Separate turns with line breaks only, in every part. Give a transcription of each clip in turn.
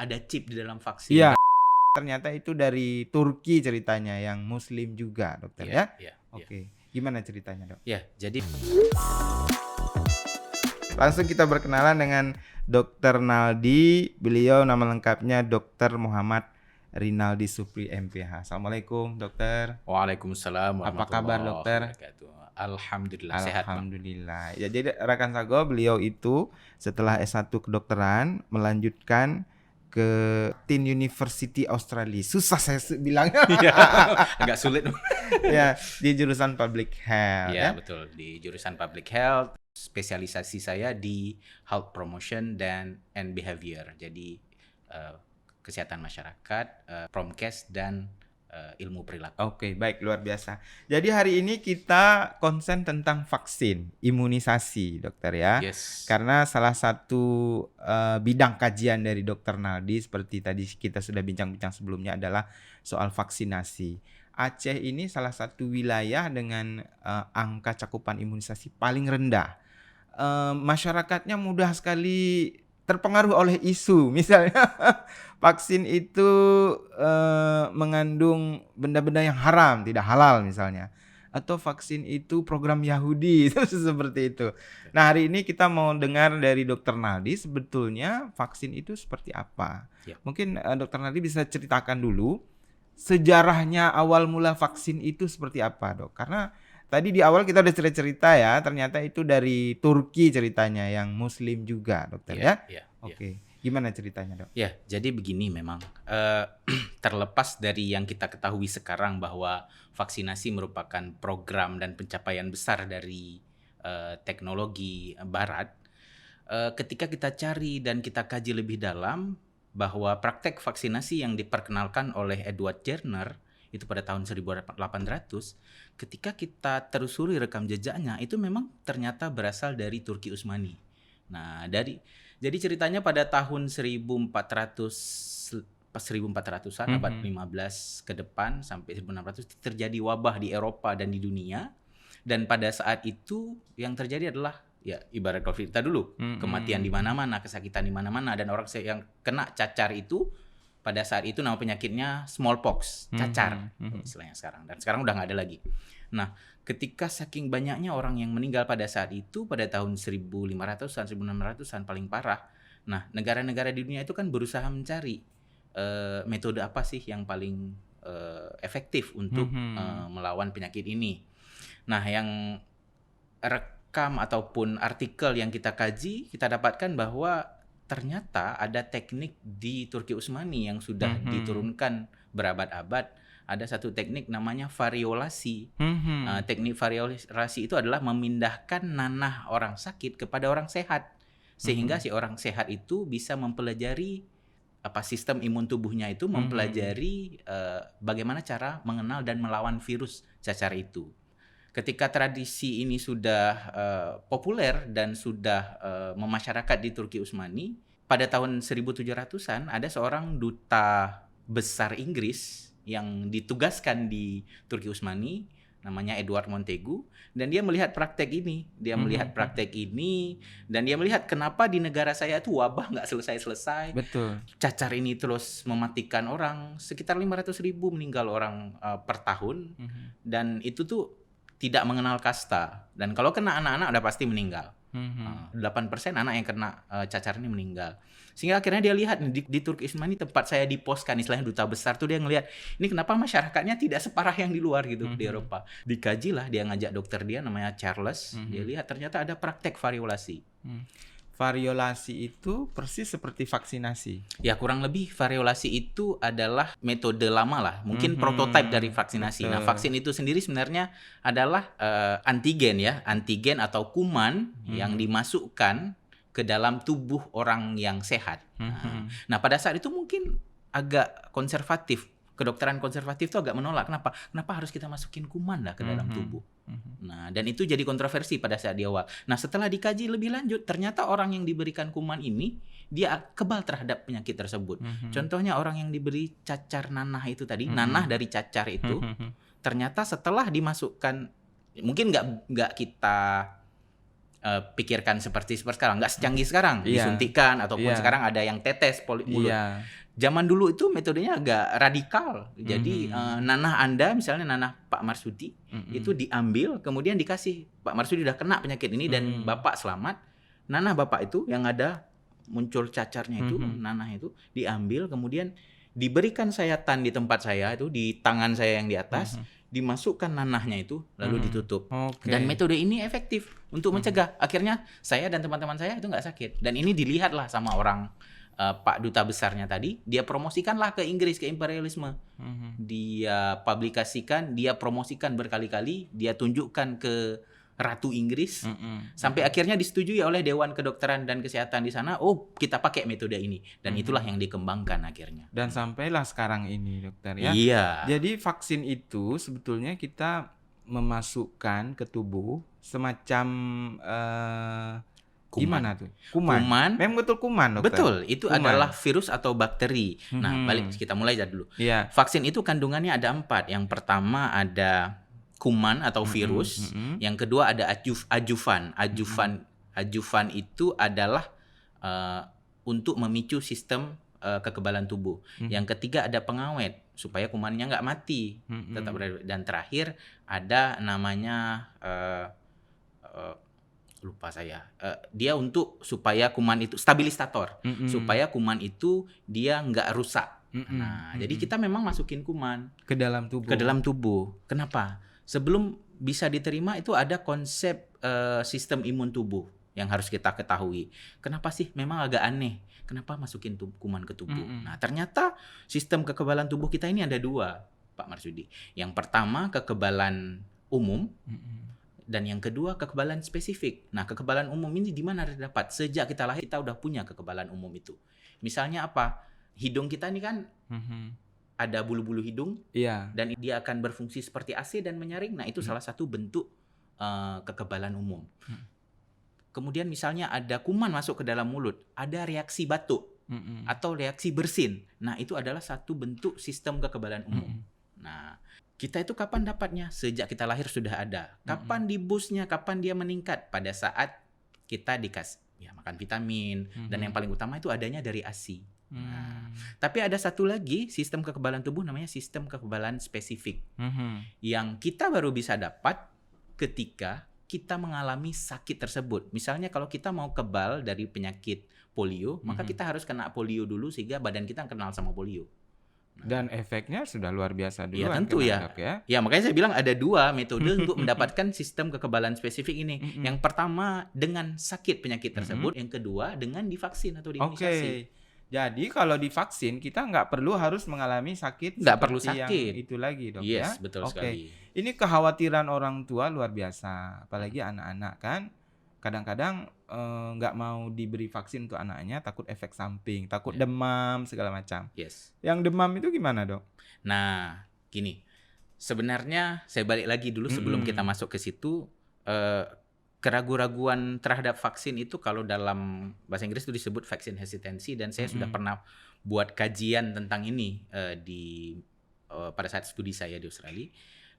ada chip di dalam vaksin.
Iya, ternyata itu dari Turki ceritanya, yang Muslim juga, dokter ya?
Iya.
Oke, gimana ceritanya, dok?
Ya, jadi
Langsung kita berkenalan dengan Dokter Naldi. Beliau nama lengkapnya Dokter Muhammad Rinaldi Supri MPH. Assalamualaikum, dokter.
Waalaikumsalam
Apa kabar,
warahmatullahi
dokter?
wabarakatuh. Alhamdulillah sehat, Bang.
Alhamdulillah. Ya, jadi rekan Sago, beliau itu setelah S1 kedokteran melanjutkan ke Tin University Australia. Susah saya bilangnya.
Iya, agak sulit.
Ya, di jurusan Public Health
Ya,
ya.
betul. Di jurusan Public Health, spesialisasi saya di Health Promotion and Behavior. Jadi kesehatan masyarakat, Promkes dan ilmu perilaku.
Oke, baik, luar biasa. Jadi hari ini kita konsen tentang vaksin, imunisasi, dokter ya.
Yes.
Karena salah satu bidang kajian dari Dokter Naldi seperti tadi kita sudah bincang-bincang sebelumnya adalah soal vaksinasi. Aceh ini salah satu wilayah dengan angka cakupan imunisasi paling rendah. Masyarakatnya mudah sekali terpengaruh oleh isu, misalnya vaksin itu mengandung benda-benda yang haram, tidak halal misalnya, atau vaksin itu program Yahudi, seperti itu. Nah, hari ini kita mau dengar dari Dokter Naldi sebetulnya vaksin itu seperti apa.
Ya.
Mungkin Dokter Naldi bisa ceritakan dulu sejarahnya awal mula vaksin itu seperti apa, dok? Karena tadi di awal kita udah cerita ya, ternyata itu dari Turki ceritanya, yang Muslim juga, dokter ya? Oke, gimana ceritanya, dok?
Ya, jadi begini memang. Terlepas dari yang kita ketahui sekarang bahwa vaksinasi merupakan program dan pencapaian besar dari teknologi Barat, ketika kita cari dan kita kaji lebih dalam bahwa praktek vaksinasi yang diperkenalkan oleh Edward Jenner itu pada tahun 1800, ketika kita telusuri rekam jejaknya, itu memang ternyata berasal dari Turki Utsmani. Nah, jadi ceritanya pada tahun 1400-an, abad 15 ke depan sampai 1600 terjadi wabah di Eropa dan di dunia. Dan pada saat itu yang terjadi adalah ya ibarat kalau kita dulu, kematian di mana-mana, kesakitan di mana-mana, dan orang yang kena cacar itu pada saat itu nama penyakitnya smallpox, cacar, istilahnya sekarang. Dan sekarang udah nggak ada lagi. Nah, ketika saking banyaknya orang yang meninggal pada saat itu, pada tahun 1500-an, 1600-an paling parah. Nah, negara-negara di dunia itu kan berusaha mencari metode apa sih yang paling efektif untuk melawan penyakit ini. Nah, yang rekam ataupun artikel yang kita kaji, kita dapatkan bahwa ternyata ada teknik di Turki Utsmani yang sudah diturunkan berabad-abad. Ada satu teknik namanya variolasi. Teknik variolasi itu adalah memindahkan nanah orang sakit kepada orang sehat, sehingga si orang sehat itu bisa mempelajari sistem imun tubuhnya itu mempelajari bagaimana cara mengenal dan melawan virus cacar itu. Ketika tradisi ini sudah populer dan sudah memasyarakat di Turki Utsmani, pada tahun 1700-an ada seorang duta besar Inggris yang ditugaskan di Turki Utsmani, namanya Edward Montagu, dan dia melihat praktek ini. Dan dia melihat kenapa di negara saya itu wabah nggak selesai-selesai.
Betul.
Cacar ini terus mematikan orang, sekitar 500.000 meninggal orang per tahun, dan itu tuh tidak mengenal kasta, dan kalau kena anak-anak udah pasti meninggal. 8% anak yang kena cacar ini meninggal. Sehingga akhirnya dia lihat di Turki Utsmani, tempat saya diposkan, istilahnya duta besar tuh, dia ngelihat ini kenapa masyarakatnya tidak separah yang di luar gitu, di Eropa. Dikajilah, dia ngajak dokter dia namanya Charles, dia lihat ternyata ada praktek variolasi.
Variolasi itu persis seperti vaksinasi.
Ya, kurang lebih variolasi itu adalah metode lama lah, mungkin prototipe dari vaksinasi. Betul. Nah, vaksin itu sendiri sebenarnya adalah antigen atau kuman yang dimasukkan ke dalam tubuh orang yang sehat. Nah, pada saat itu mungkin agak konservatif. Kedokteran konservatif itu agak menolak. Kenapa harus kita masukin kuman lah ke dalam tubuh? Nah, dan itu jadi kontroversi pada saat di awal. Nah, setelah dikaji lebih lanjut, ternyata orang yang diberikan kuman ini dia kebal terhadap penyakit tersebut. Contohnya orang yang diberi cacar nanah itu tadi, nanah dari cacar itu, ternyata setelah dimasukkan, mungkin nggak kita pikirkan seperti sekarang, nggak secanggih sekarang,
Iya.
disuntikan ataupun
Iya.
sekarang ada yang tetes mulut.
Iya.
Zaman dulu itu metodenya agak radikal. Jadi nanah Anda, misalnya nanah Pak Marsudi, itu diambil kemudian dikasih, Pak Marsudi udah kena penyakit ini dan Bapak selamat. Nanah Bapak itu yang ada muncul cacarnya itu, nanah itu diambil kemudian diberikan sayatan di tempat saya itu, di tangan saya yang di atas, dimasukkan nanahnya itu lalu ditutup. Dan metode ini efektif untuk mencegah. Akhirnya saya dan teman-teman saya itu nggak sakit. Dan ini dilihatlah sama orang Pak Duta Besarnya tadi, dia promosikanlah ke Inggris, ke imperialisme. Dia publikasikan, dia promosikan berkali-kali, dia tunjukkan ke Ratu Inggris, sampai akhirnya disetujui oleh Dewan Kedokteran dan Kesehatan di sana. Oh, kita pakai metode ini, dan itulah yang dikembangkan akhirnya.
Dan sampailah sekarang ini, dokter ya.
Iya.
Jadi vaksin itu sebetulnya kita memasukkan ke tubuh semacam gimana tuh? Kuman. Memang betul kuman, dokter.
Betul, itu adalah virus atau bakteri. Nah, balik kita mulai dari dulu.
Iya.
Vaksin itu kandungannya ada 4. Yang pertama ada kuman atau virus. Yang kedua ada ajuvan. Ajuvan itu adalah untuk memicu sistem kekebalan tubuh. Yang ketiga ada pengawet supaya kumannya nggak mati, tetap berada. Dan terakhir ada namanya lupa saya. Dia untuk supaya kuman itu stabilisator, supaya kuman itu dia nggak rusak. Nah, jadi kita memang masukin kuman
ke dalam tubuh.
Ke dalam tubuh. Kenapa? Sebelum bisa diterima itu ada konsep sistem imun tubuh yang harus kita ketahui. Kenapa sih? Memang agak aneh. Kenapa masukin kuman ke tubuh? Nah, ternyata sistem kekebalan tubuh kita ini ada 2, Pak Marsudi. Yang pertama kekebalan umum. Dan yang kedua kekebalan spesifik. Nah, kekebalan umum ini di mana dapat? Sejak kita lahir kita udah punya kekebalan umum itu. Misalnya apa? Hidung kita ini kan ada bulu-bulu hidung, dan dia akan berfungsi seperti AC dan menyaring. Nah, itu salah satu bentuk kekebalan umum. Kemudian misalnya ada kuman masuk ke dalam mulut, ada reaksi batuk atau reaksi bersin. Nah, itu adalah satu bentuk sistem kekebalan umum. Nah, kita itu kapan dapatnya? Sejak kita lahir sudah ada. Kapan dibusnya? Kapan dia meningkat? Pada saat kita dikasih makan vitamin. Dan yang paling utama itu adanya dari ASI. Nah, tapi ada satu lagi sistem kekebalan tubuh namanya sistem kekebalan spesifik. Yang kita baru bisa dapat ketika kita mengalami sakit tersebut. Misalnya kalau kita mau kebal dari penyakit polio, maka kita harus kena polio dulu sehingga badan kita kenal sama polio.
Dan efeknya sudah luar biasa duluan.
Ya tentu ya. Ya makanya saya bilang ada 2 metode untuk mendapatkan sistem kekebalan spesifik ini. Yang pertama dengan sakit penyakit tersebut, yang kedua dengan divaksin atau diimunisasi.
Jadi kalau divaksin kita nggak perlu harus mengalami sakit.
Nggak perlu sakit.
Yang itu lagi, dok.
Yes, betul sekali.
Ini kekhawatiran orang tua luar biasa, apalagi anak-anak kan. Kadang-kadang nggak mau diberi vaksin untuk anaknya, takut efek samping, takut demam segala macam.
Yes.
Yang demam itu gimana, dok?
Nah, gini. Sebenarnya saya balik lagi dulu sebelum kita masuk ke situ. Keraguan-raguan terhadap vaksin itu kalau dalam bahasa Inggris itu disebut vaccine hesitancy, dan saya sudah pernah buat kajian tentang ini pada saat studi saya di Australia.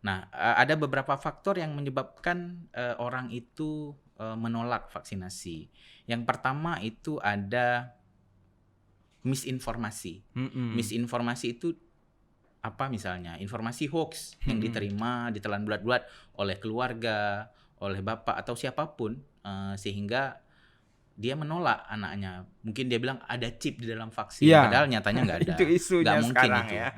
Nah, ada beberapa faktor yang menyebabkan orang itu menolak vaksinasi. Yang pertama itu ada misinformasi. Misinformasi itu apa misalnya? Informasi hoax yang diterima, ditelan bulat-bulat oleh keluarga, oleh bapak atau siapapun, sehingga dia menolak anaknya. Mungkin dia bilang ada chip di dalam vaksin, padahal nyatanya nggak ada.
Itu isunya
nggak mungkin
sekarang
itu.
Ya.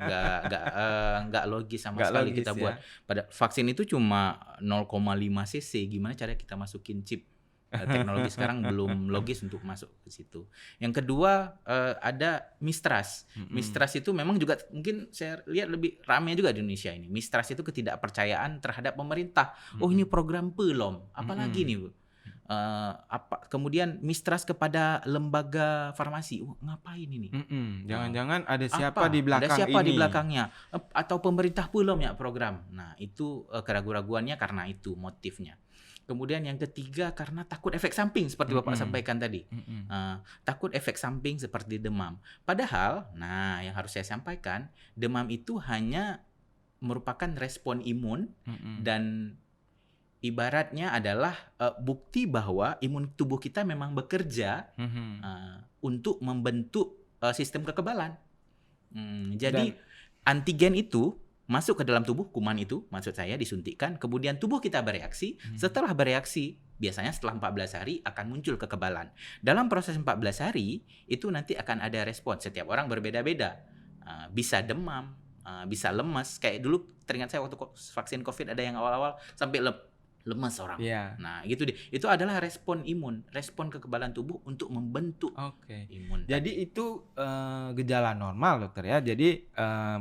Nggak logis sama
nggak
sekali
logis,
kita buat. Pada vaksin itu cuma 0,5 cc. Gimana cara kita masukin chip? Teknologi sekarang belum logis untuk masuk ke situ. Yang kedua ada mistrust. Mistrust itu memang juga mungkin saya lihat lebih ramai juga di Indonesia ini. Mistrust itu ketidakpercayaan terhadap pemerintah. Oh ini program belum, apalagi nih Bu. Kemudian mistrust kepada lembaga farmasi. Ngapain ini?
Jangan-jangan ada siapa di belakang
ada siapa
ini?
Di belakangnya? Atau pemerintah belum ya program? Nah itu keraguan-raguannya karena itu motifnya. Kemudian yang ketiga karena takut efek samping seperti Bapak sampaikan tadi. Takut efek samping seperti demam. Padahal, yang harus saya sampaikan, demam itu hanya merupakan respon imun dan ibaratnya adalah bukti bahwa imun tubuh kita memang bekerja untuk membentuk sistem kekebalan. Jadi
Dan
antigen itu masuk ke dalam tubuh, kuman itu maksud saya disuntikkan, kemudian tubuh kita bereaksi. Setelah bereaksi, biasanya setelah 14 hari akan muncul kekebalan. Dalam proses 14 hari itu nanti akan ada respon. Setiap orang berbeda-beda. Bisa demam, bisa lemas. Kayak dulu teringat saya waktu vaksin COVID ada yang awal-awal sampai lemas orang.
ya,
Nah, gitu deh. Itu adalah respon imun, respon kekebalan tubuh untuk membentuk
oke.
imun
Jadi
tadi.
itu gejala normal dokter ya. Jadi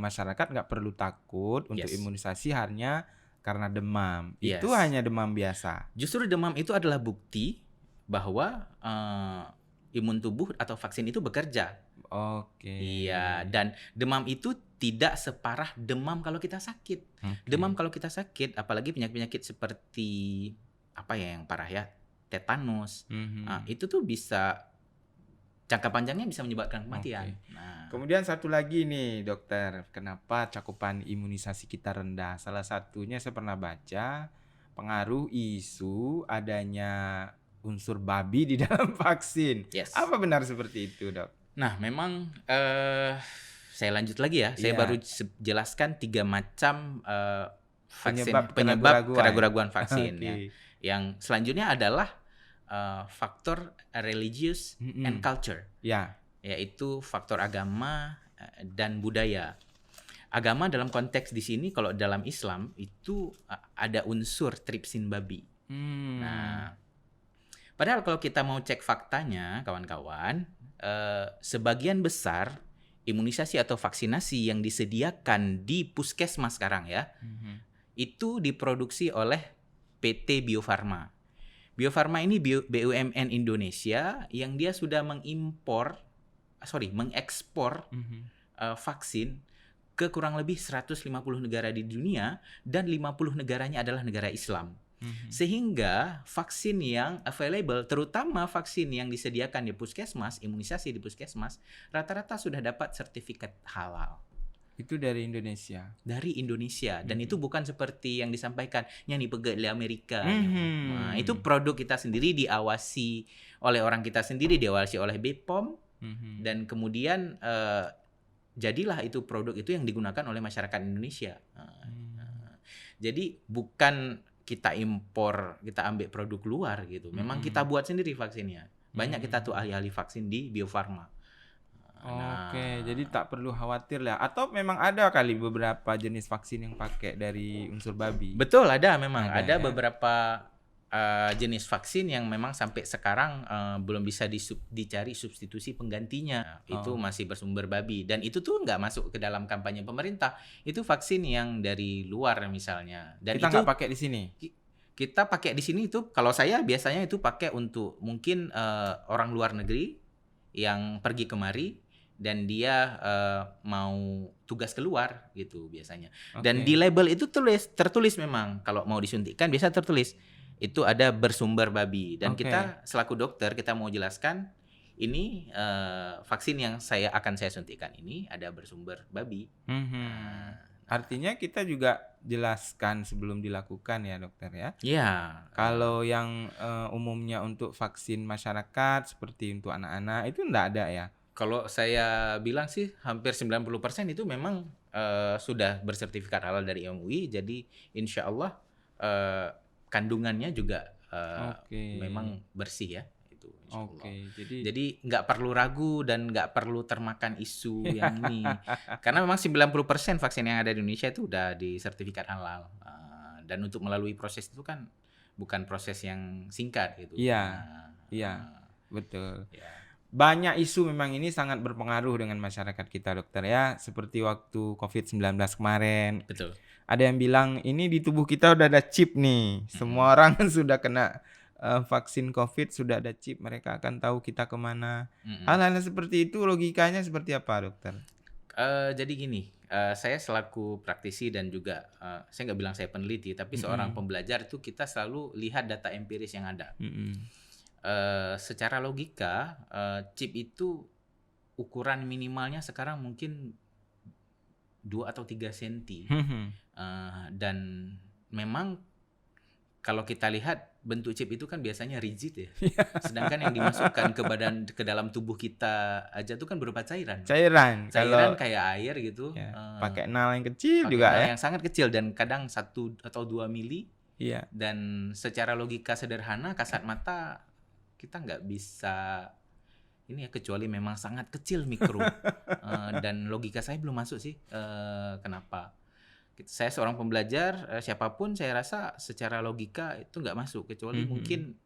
masyarakat nggak perlu takut untuk
Yes.
imunisasi hanya karena demam.
Yes.
Itu hanya demam biasa.
Justru demam itu adalah bukti bahwa imun tubuh atau vaksin itu bekerja.
Oke.
Iya, dan demam itu tidak separah demam kalau kita sakit.
Oke.
Demam kalau kita sakit, apalagi penyakit-penyakit seperti apa ya yang parah ya, tetanus, itu tuh bisa jangka panjangnya bisa menyebabkan kematian. Nah,
Kemudian satu lagi nih dokter, kenapa cakupan imunisasi kita rendah? Salah satunya saya pernah baca pengaruh isu adanya unsur babi di dalam vaksin.
yes.
Apa benar seperti itu dok?
Nah, memang saya lanjut lagi ya. Saya
Iya.
baru jelaskan 3 macam vaksin
Penyebab
penyebab keraguan vaksin
Oke.
ya. Yang selanjutnya adalah faktor religious and culture,
Ya.
yaitu faktor agama dan budaya. Agama dalam konteks di sini kalau dalam Islam itu ada unsur tripsin babi. Nah, padahal kalau kita mau cek faktanya, kawan-kawan, sebagian besar imunisasi atau vaksinasi yang disediakan di puskesmas sekarang ya, itu diproduksi oleh PT Bio Farma. Bio Farma ini BUMN Indonesia yang dia sudah mengekspor vaksin ke kurang lebih 150 negara di dunia dan 50 negaranya adalah negara Islam. Sehingga vaksin yang available, terutama vaksin yang disediakan di puskesmas, imunisasi di puskesmas, rata-rata sudah dapat sertifikat halal.
Itu dari Indonesia.
Dari Indonesia. Dan itu bukan seperti yang disampaikan, yang dipegang di Amerika. Nah, itu produk kita sendiri diawasi oleh orang kita sendiri, diawasi oleh BPOM, dan kemudian jadilah itu produk itu yang digunakan oleh masyarakat Indonesia. Jadi bukan kita impor, kita ambil produk luar gitu. Memang kita buat sendiri vaksinnya. Banyak kita tuh ahli-ahli vaksin di Bio Farma.
Oke, jadi tak perlu khawatir lah. Atau memang ada kali beberapa jenis vaksin yang pakai dari unsur babi.
Betul, ada memang. Ada
ya?
beberapa jenis vaksin yang memang sampai sekarang belum bisa dicari substitusi penggantinya. Itu masih bersumber babi. Dan itu tuh nggak masuk ke dalam kampanye pemerintah. Itu vaksin yang dari luar misalnya. Dan
kita
itu
nggak pakai di sini.
Kita pakai di sini itu, kalau saya biasanya itu pakai untuk mungkin orang luar negeri yang pergi kemari dan dia mau tugas keluar gitu biasanya. Dan di label itu tertulis memang kalau mau disuntikkan biasa tertulis itu ada bersumber babi. Dan kita selaku dokter kita mau jelaskan ini vaksin yang akan saya suntikkan ini ada bersumber babi.
Artinya kita juga jelaskan sebelum dilakukan ya dokter ya.
Iya.
Kalau yang umumnya untuk vaksin masyarakat seperti untuk anak-anak itu enggak ada ya.
Kalau saya bilang sih hampir 90% itu memang sudah bersertifikat halal dari MUI. Jadi insya Allah kandungannya juga memang bersih ya. Itu insya Allah. Jadi nggak perlu ragu dan nggak perlu termakan isu yang ini. Karena memang 90% vaksin yang ada di Indonesia itu udah disertifikat halal. Dan untuk melalui proses itu kan bukan proses yang singkat gitu.
Iya, betul. Ya. Banyak isu memang ini sangat berpengaruh dengan masyarakat kita dokter ya. Seperti waktu COVID-19 kemarin.
Betul.
Ada yang bilang ini di tubuh kita udah ada chip nih. Semua orang sudah kena vaksin COVID sudah ada chip. Mereka akan tahu kita kemana. Hal-hal seperti itu logikanya seperti apa dokter?
Jadi gini, saya selaku praktisi dan juga saya nggak bilang saya peneliti. Tapi seorang pembelajar itu kita selalu lihat data empiris yang ada. Secara logika chip itu ukuran minimalnya sekarang mungkin 2 atau 3 cm dan memang kalau kita lihat bentuk chip itu kan biasanya rigid ya. Sedangkan yang dimasukkan ke dalam tubuh kita aja tuh kan berupa cairan.
Cairan kalau
Kayak air gitu.
ya, pakai nal yang kecil juga ya.
Yang sangat kecil dan kadang 1 atau 2 mili.
Iya.
Dan secara logika sederhana kasat mata kita nggak bisa ini ya, kecuali memang sangat kecil mikro. Dan logika saya belum masuk sih kenapa. Saya seorang pembelajar, siapapun saya rasa secara logika itu nggak masuk, kecuali mungkin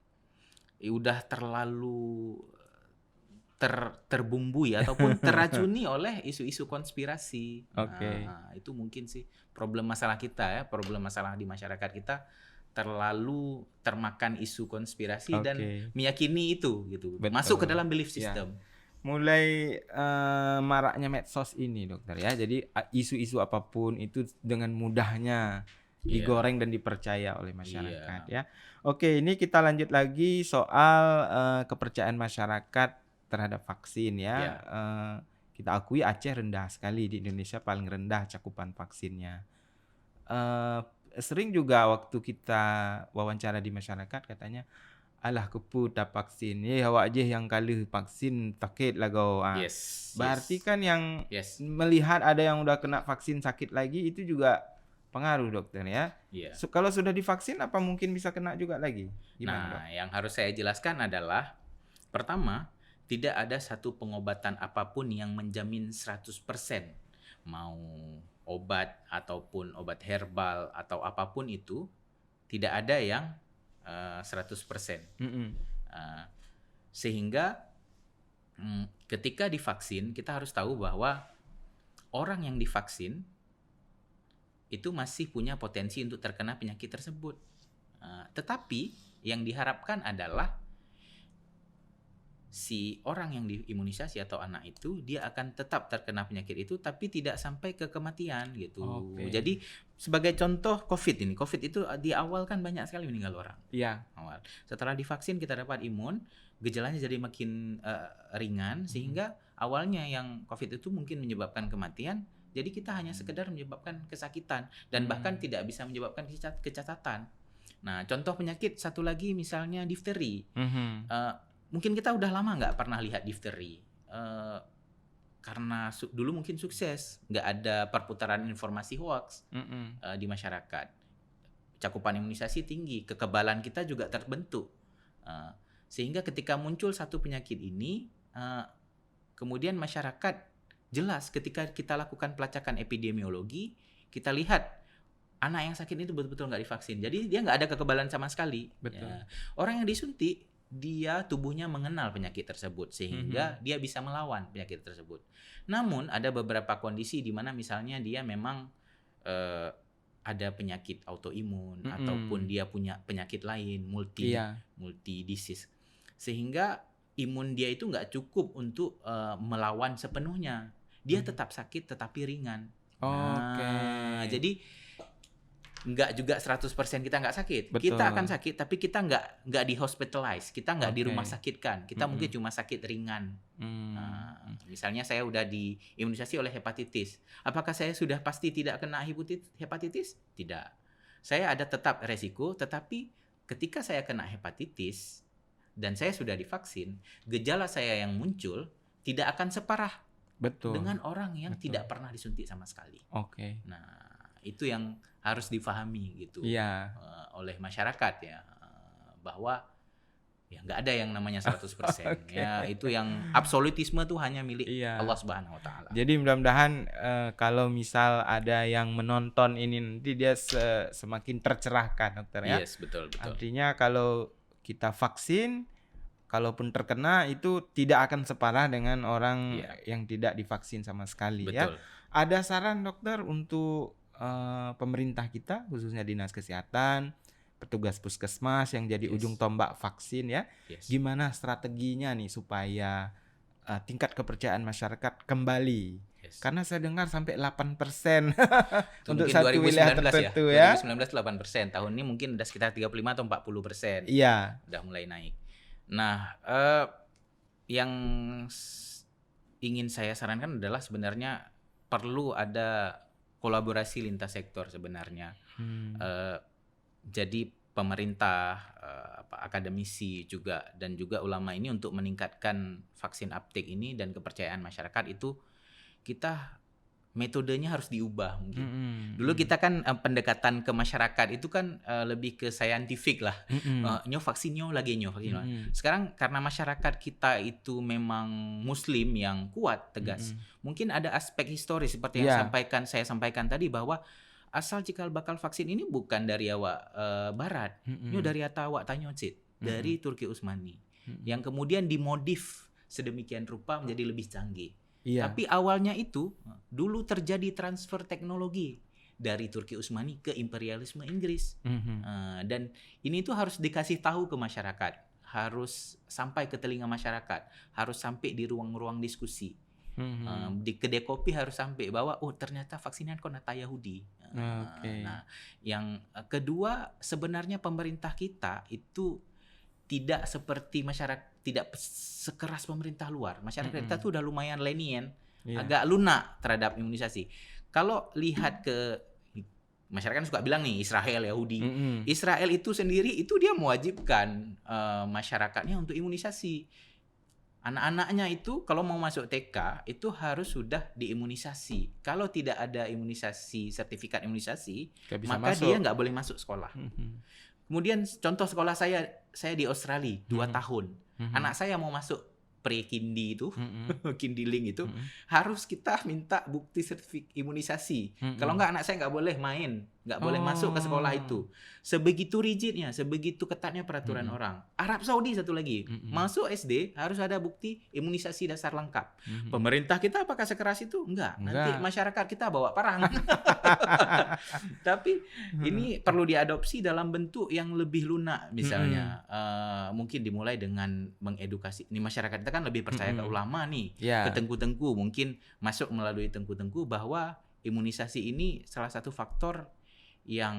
udah terlalu terbumbui ataupun terracuni oleh isu-isu konspirasi.
Oke.
Nah, itu mungkin sih problem masalah kita ya, problem masalah di masyarakat kita terlalu termakan isu konspirasi dan meyakini itu gitu.
Betul.
Masuk ke dalam belief system.
Mulai maraknya medsos ini dokter ya, jadi isu-isu apapun itu dengan mudahnya digoreng dan dipercaya oleh masyarakat ya. Oke, ini kita lanjut lagi soal kepercayaan masyarakat terhadap vaksin ya. Kita akui Aceh rendah sekali, di Indonesia paling rendah cakupan vaksinnya. Sering juga waktu kita wawancara di masyarakat katanya, alah kepu tak vaksin, awak je yang kalah vaksin sakit lah kau. Berarti kan yang melihat ada yang udah kena vaksin sakit lagi itu juga pengaruh dokter ya. Kalau sudah divaksin apa mungkin bisa kena juga lagi? Gimana,
Dok? Yang harus saya jelaskan adalah pertama, tidak ada satu pengobatan apapun yang menjamin 100%. Mau obat ataupun obat herbal atau apapun itu, tidak ada yang 100%. Sehingga ketika divaksin kita harus tahu bahwa orang yang divaksin itu masih punya potensi untuk terkena penyakit tersebut. Tetapi yang diharapkan adalah si orang yang diimunisasi atau anak itu dia akan tetap terkena penyakit itu tapi tidak sampai ke kematian gitu. Jadi sebagai contoh COVID itu di awal kan banyak sekali meninggal orang.
Iya.
Awal. Setelah divaksin kita dapat imun, gejalanya jadi makin ringan sehingga awalnya yang COVID itu mungkin menyebabkan kematian, jadi kita hanya sekedar menyebabkan kesakitan dan bahkan tidak bisa menyebabkan kecacatan. Nah, contoh penyakit satu lagi misalnya difteri. Mungkin kita udah lama nggak pernah lihat difteri karena dulu mungkin sukses, nggak ada perputaran informasi hoax di masyarakat. Cakupan imunisasi tinggi, kekebalan kita juga terbentuk, sehingga ketika muncul satu penyakit ini, kemudian masyarakat jelas ketika kita lakukan pelacakan epidemiologi, kita lihat anak yang sakit itu betul-betul nggak divaksin, jadi dia nggak ada kekebalan sama sekali. Ya. Orang yang disuntik dia tubuhnya mengenal penyakit tersebut sehingga dia bisa melawan penyakit tersebut. Namun ada beberapa kondisi di mana misalnya dia memang ada penyakit autoimun ataupun dia punya penyakit lain multi disease sehingga imun dia itu nggak cukup untuk melawan sepenuhnya. Dia tetap sakit tetapi ringan. Jadi nggak juga 100% kita nggak sakit. Betul. Kita akan sakit tapi kita nggak di hospitalize, kita nggak di rumah sakitkan, kita mungkin cuma sakit ringan. Misalnya saya udah diimunisasi oleh hepatitis, apakah saya sudah pasti tidak kena hepatitis? Tidak, saya ada tetap resiko, tetapi ketika saya kena hepatitis dan saya sudah divaksin, gejala saya yang muncul tidak akan separah dengan orang yang tidak pernah disuntik sama sekali. Nah, itu yang harus difahami gitu oleh masyarakat ya, bahwa ya nggak ada yang namanya 100%. Ya itu yang absolutisme tuh hanya milik Allah Subhanahu wa taala.
Jadi mudah-mudahan kalau misal ada yang menonton ini nanti dia semakin tercerahkan dokter ya.
Yes, betul.
Artinya kalau kita vaksin, kalaupun terkena itu tidak akan separah dengan orang yang tidak divaksin sama sekali.
Betul.
Ya. Ada saran dokter untuk pemerintah kita khususnya dinas kesehatan, petugas puskesmas yang jadi ujung tombak vaksin ya. Gimana strateginya nih supaya tingkat kepercayaan masyarakat kembali? Karena saya dengar sampai 8% untuk satu wilayah tertentu ya.
2019 8%, tahun ini mungkin udah sekitar 35 atau 40%.
Iya.
Udah mulai naik. Nah, yang ingin saya sarankan adalah sebenarnya perlu ada kolaborasi lintas sektor sebenarnya. Jadi pemerintah, akademisi juga dan juga ulama ini untuk meningkatkan vaksin uptake ini dan kepercayaan masyarakat itu kita metodenya harus diubah mungkin. Dulu kita kan pendekatan ke masyarakat itu kan lebih ke scientific lah. Nyo vaksinnya lagi nyo vaksin. Sekarang karena masyarakat kita itu memang muslim yang kuat, tegas. Mungkin ada aspek historis seperti yang saya sampaikan tadi bahwa asal cikal bakal vaksin ini bukan dari awak barat. Nyo dari awak Tanyocit, dari Turki Utsmani. Yang kemudian dimodif sedemikian rupa menjadi lebih canggih. Tapi awalnya itu dulu terjadi transfer teknologi dari Turki Utsmani ke imperialisme Inggris. Dan ini tuh harus dikasih tahu ke masyarakat, harus sampai ke telinga masyarakat, harus sampai di ruang-ruang diskusi. Di kedai kopi harus sampai bahwa ternyata vaksinnya kok Yahudi. Nah, yang kedua sebenarnya pemerintah kita itu tidak seperti masyarakat, tidak sekeras pemerintah luar. Masyarakat kita tuh udah lumayan lenient, agak lunak terhadap imunisasi. Kalau lihat ke masyarakat suka bilang nih Israel Yahudi. Israel itu sendiri itu dia mewajibkan masyarakatnya untuk imunisasi. Anak-anaknya itu kalau mau masuk TK itu harus sudah diimunisasi. Kalau tidak ada imunisasi, sertifikat imunisasi, maka dia nggak boleh masuk sekolah. Kemudian contoh sekolah saya di Australia 2 tahun. Anak saya mau masuk pre-kindi itu, kindiling itu, harus kita minta bukti sertifikat imunisasi. Kalau nggak anak saya nggak boleh main, nggak boleh masuk ke sekolah itu. Sebegitu rigidnya, sebegitu ketatnya peraturan orang. Arab Saudi satu lagi, masuk SD harus ada bukti imunisasi dasar lengkap. Pemerintah kita apakah sekeras itu? Enggak. Nanti masyarakat kita bawa perang. Tapi ini perlu diadopsi dalam bentuk yang lebih lunak, misalnya mungkin dimulai dengan mengedukasi. Ini masyarakat kita kan lebih percaya ke ulama nih, ke tengku-tengku, mungkin masuk melalui tengku-tengku bahwa imunisasi ini salah satu faktor yang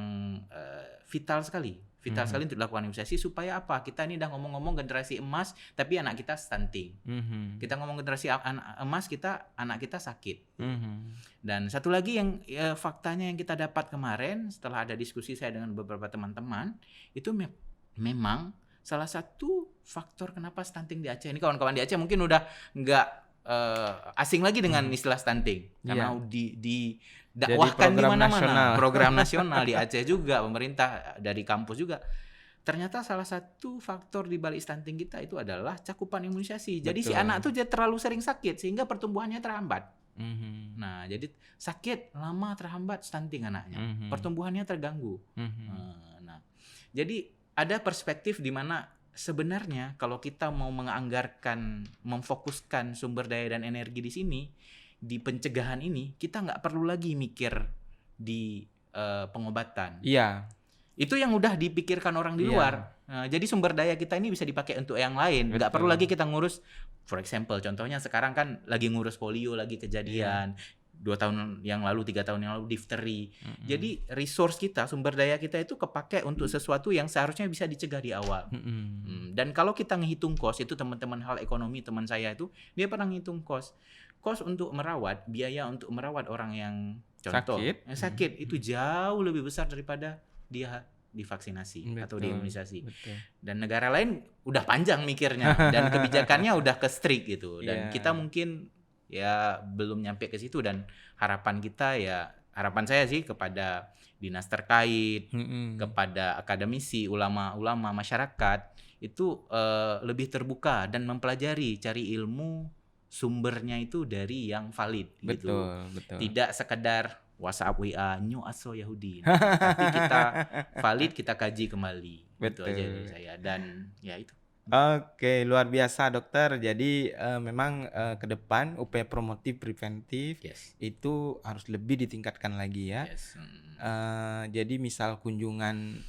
vital sekali untuk dilakukan imunisasi. Supaya apa? Kita ini udah ngomong-ngomong generasi emas, tapi anak kita stunting. Kita ngomong generasi emas, anak kita sakit. Dan satu lagi yang faktanya yang kita dapat kemarin setelah ada diskusi saya dengan beberapa teman-teman, itu memang salah satu faktor kenapa stunting di Aceh. Ini kawan-kawan di Aceh mungkin udah nggak asing lagi dengan istilah stunting, karena didakwahkan di mana-mana. Program nasional di Aceh juga, pemerintah dari kampus juga. Ternyata salah satu faktor di balik stunting kita itu adalah cakupan imunisasi. Jadi si anak tuh terlalu sering sakit sehingga pertumbuhannya terhambat. Nah, jadi sakit lama terhambat stunting anaknya, pertumbuhannya terganggu. Nah, jadi ada perspektif di mana sebenarnya kalau kita mau menganggarkan, memfokuskan sumber daya dan energi di sini, di pencegahan ini, kita nggak perlu lagi mikir di pengobatan. Itu yang udah dipikirkan orang di luar. Jadi sumber daya kita ini bisa dipakai untuk yang lain. Nggak perlu lagi kita ngurus, for example, contohnya sekarang kan lagi ngurus polio, lagi kejadian. 2 tahun yang lalu, 3 tahun yang lalu difteri. Jadi resource kita, sumber daya kita itu kepake untuk sesuatu yang seharusnya bisa dicegah di awal. Dan kalau kita ngehitung cost, itu teman-teman hal ekonomi, teman saya itu, dia pernah ngitung cost untuk merawat, biaya untuk merawat orang yang contoh sakit itu jauh lebih besar daripada dia divaksinasi atau diimunisasi. Dan negara lain udah panjang mikirnya dan kebijakannya udah ke strict gitu. Dan kita mungkin ya belum nyampe ke situ, dan harapan saya sih kepada dinas terkait, kepada akademisi, ulama-ulama, masyarakat itu lebih terbuka dan mempelajari, cari ilmu sumbernya itu dari yang valid gitu. Tidak sekedar WhatsApp WA nyu aso Yahudi. Tapi kita valid, kita kaji kembali. Itu aja dari saya, dan ya itu.
Oke, luar biasa dokter. Jadi memang ke depan upaya promotif preventif itu harus lebih ditingkatkan lagi ya. Jadi misal kunjungan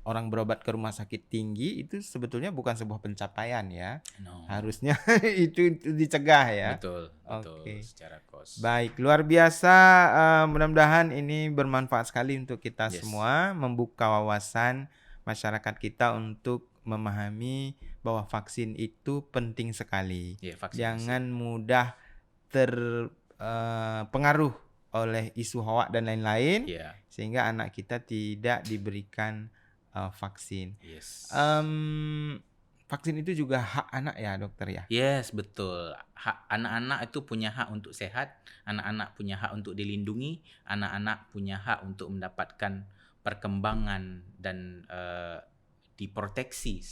orang berobat ke rumah sakit tinggi itu sebetulnya bukan sebuah pencapaian ya. Harusnya itu dicegah ya.
Betul. Secara kos.
Baik, luar biasa. Mudah-mudahan ini bermanfaat sekali untuk kita semua, membuka wawasan masyarakat kita untuk memahami bahwa vaksin itu penting sekali. Jangan mudah terpengaruh oleh isu hoak dan lain-lain, sehingga anak kita tidak diberikan vaksin.
Yes.
Vaksin itu juga hak anak ya dokter ya?
Yes, betul. Hak anak-anak itu punya hak untuk sehat, anak-anak punya hak untuk dilindungi, anak-anak punya hak untuk mendapatkan perkembangan dan diproteksi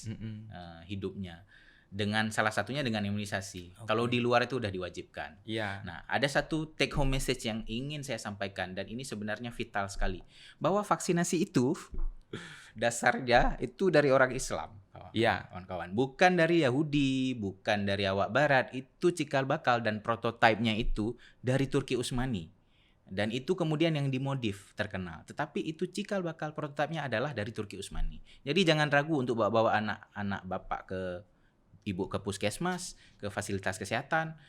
hidupnya. Dengan salah satunya dengan imunisasi.
Oke.
Kalau di luar itu udah diwajibkan.
Iya.
Nah, ada satu take home message yang ingin saya sampaikan dan ini sebenarnya vital sekali. Bahwa vaksinasi itu dasarnya itu dari orang Islam.
Iya.
Kawan-kawan. Bukan dari Yahudi, bukan dari awak barat. Itu cikal bakal dan prototipenya itu dari Turki Utsmani. Dan itu kemudian yang dimodif terkenal. Tetapi itu cikal bakal prototipenya adalah dari Turki Utsmani. Jadi jangan ragu untuk bawa anak-anak bapak ibu ke puskesmas, ke fasilitas kesehatan.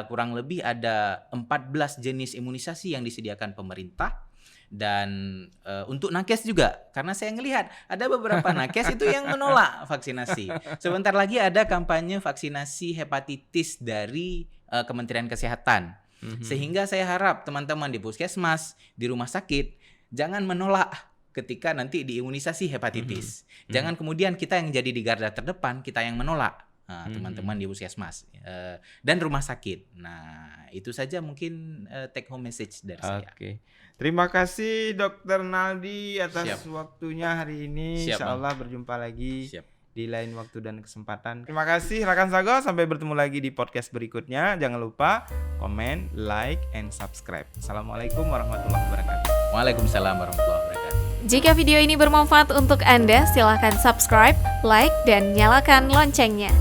Kurang lebih ada 14 jenis imunisasi yang disediakan pemerintah. Dan untuk nakes juga, karena saya ngelihat ada beberapa nakes itu yang menolak vaksinasi. Sebentar lagi ada kampanye vaksinasi hepatitis dari Kementerian Kesehatan. Sehingga saya harap teman-teman di puskesmas, di rumah sakit, jangan menolak ketika nanti diimunisasi hepatitis. Jangan kemudian kita yang jadi di garda terdepan, kita yang menolak. Teman-teman di puskesmas dan rumah sakit. Nah, itu saja mungkin take home message dari saya.
Oke. Terima kasih Dr. Naldi atas waktunya hari ini. Insyaallah berjumpa lagi di lain waktu dan kesempatan. Terima kasih rekan Sago, sampai bertemu lagi di podcast berikutnya. Jangan lupa komen, like, and subscribe. Assalamualaikum warahmatullahi wabarakatuh.
Waalaikumsalam warahmatullahi wabarakatuh.
Jika video ini bermanfaat untuk Anda, silakan subscribe, like, dan nyalakan loncengnya.